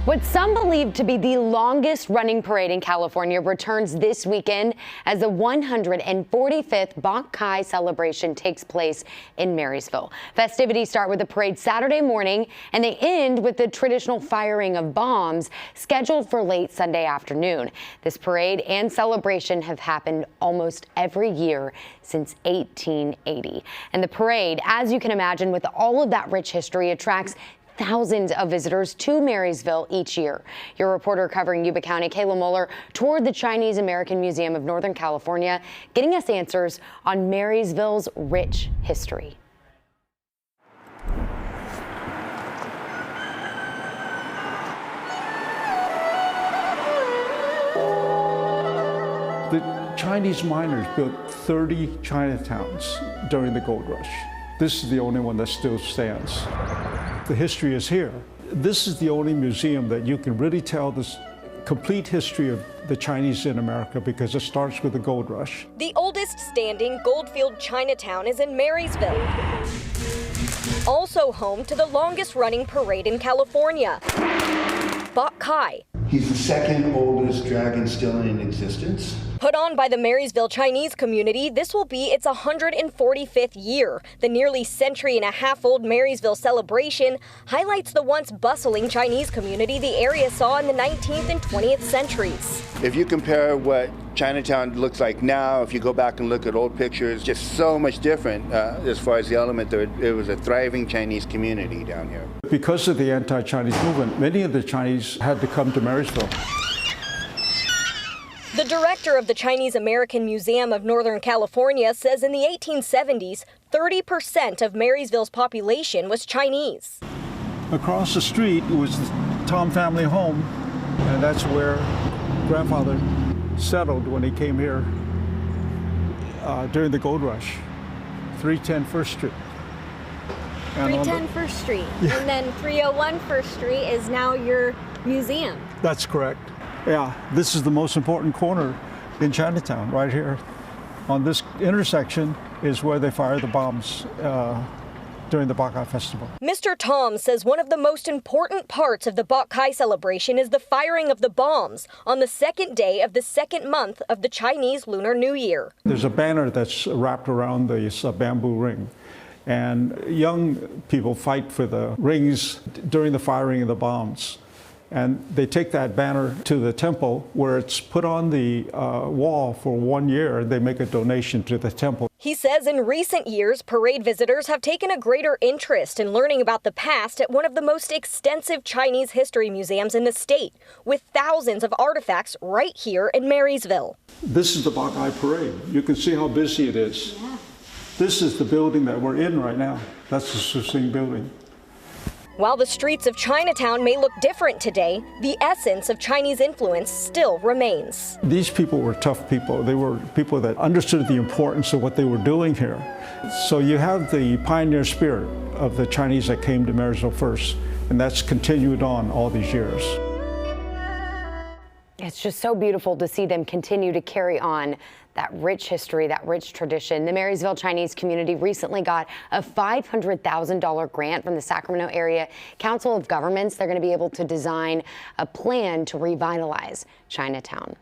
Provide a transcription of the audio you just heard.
What some believe to be the longest running parade in California returns this weekend as the 145th Bok Kai celebration takes place in Marysville. Festivities start with the parade Saturday morning and they end with the traditional firing of bombs scheduled for late Sunday afternoon. This parade and celebration have happened almost every year since 1880. And the parade, as you can imagine, with all of that rich history, attracts thousands of visitors to Marysville each year. Your reporter covering Yuba County, Kayla Moeller, toured the Chinese American Museum of Northern California, getting us answers on Marysville's rich history. The Chinese miners built 30 Chinatowns during the gold rush. This is the only one that still stands. The history is here. This is the only museum that you can really tell this complete history of the Chinese in America because it starts with the gold rush. The oldest standing gold-field Chinatown is in Marysville, also home to the longest running parade in California, Bok Kai. He's the second oldest dragon still in existence. Put on by the Marysville Chinese community, this will be its 145th year. The nearly century-and-a-half-old Marysville celebration highlights the once bustling Chinese community the area saw in the 19th and 20th centuries. If you compare what Chinatown looks like now, if you go back and look at old pictures, just so much different as far as the element. It was a thriving Chinese community down here. Because of the anti-Chinese movement, many of the Chinese had to come to Marysville. The director of the Chinese American Museum of Northern California says in the 1870s, 30% of Marysville's population was Chinese. Across the street was the Tom family home, and that's where grandfather settled when he came here during the gold rush. 310 First Street. 310 First Street, yeah. And then 301 First Street is now your museum. That's correct. Yeah, this is the most important corner in Chinatown, right here. On this intersection is where they fire the bombs during the Bok Kai Festival. Mr. Tom says one of the most important parts of the Bok Kai celebration is the firing of the bombs on the second day of the second month of the Chinese Lunar New Year. There's a banner that's wrapped around this bamboo ring, and young people fight for the rings during the firing of the bombs. And they take that banner to the temple where it's put on the wall for 1 year. They make a donation to the temple. He says in recent years, parade visitors have taken a greater interest in learning about the past at one of the most extensive Chinese history museums in the state, with thousands of artifacts right here in Marysville. This is the Bok Kai parade. You can see how busy it is. Yeah. This is the building that we're in right now. That's the Susing building. While the streets of Chinatown may look different today, the essence of Chinese influence still remains. These people were tough people. They were people that understood the importance of what they were doing here. So you have the pioneer spirit of the Chinese that came to Marysville first, and that's continued on all these years. It's just so beautiful to see them continue to carry on that rich history, that rich tradition. The Marysville Chinese community recently got a $500,000 grant from the Sacramento Area Council of Governments. They're going to be able to design a plan to revitalize Chinatown.